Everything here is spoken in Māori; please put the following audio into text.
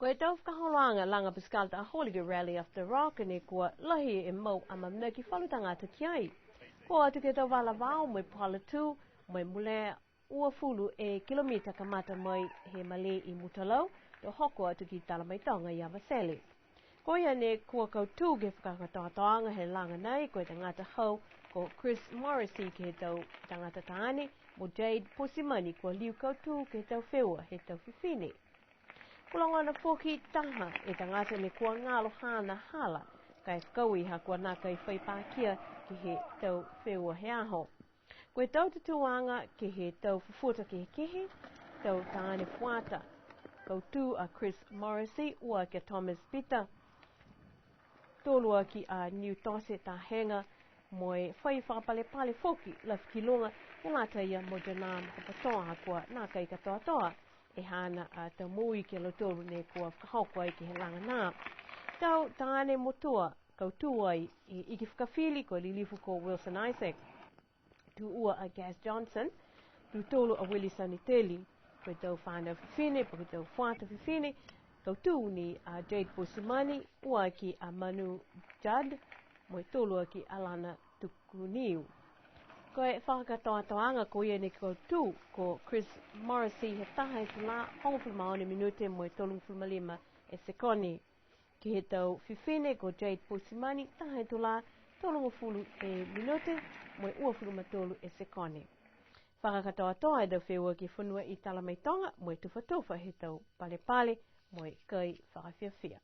Koe tau whakaholanga langa piskalta a Holy Rally of the Rock ni kua lahi e mau amamna ki whalutanga te kiai. Ko atu ke tau wala wao mai palatu mai mule ua fulu e kilomita kamata mai he male I mutalau to hoko atu ki talamaitanga I Avaseli. Ko ia ne kua kautu ke whakakatoatoanga he langa nei koe tangata hau ko Chris Morrissey ke tau tangata taani mo Jade Pusimani kua liu kautu ke tau whewa he tau whiwhini. Kulangana poki taha e tangata ne kua ngalo hana hala kai whakaui ha kua nā kai whaipākia ki he tau whewa he aho. Koe tau tutuanga ki he tau fufuta ki he kihi, tau tāne fuata. Kautu a Chris Morrissey ua ke Thomas Peter. Tolua ki a New Tose ta henga moe whai whakapale foki laf ki longa e lata ia mo janam hapatoa ha kua nā kai katoa e hana a tau mui ke lotoru ne kua whakahoko ai ki he langa nā. Tau tāne motua kautu ai I iki whakawhili ko lilifu ko Wilson Isaac. Tu ua a Gaz Johnson, tu tolu a Willie Saniteli, koe tau whānau whiwhine, koe tau whāta whiwhine, kautu ni a Jade Pusimani, ua ki a Manu Judd, moe tolu ki Alana Tukuniu. Koe whakatoatoanga ko ia ne kautu ko Chris Morrissey he taha e tula hongwhulmaone minute moe tolu whulmalima e sekoni. Ki he tau whiwhine ko Jade Pusimani taha e tula tolu fulu e minute moe ua whulumatolu e sekoni. Whakakatoatoa e dau whewa ki whunua I Talamaitonga moe tufa he tau pale moe kai whakawhiawhia.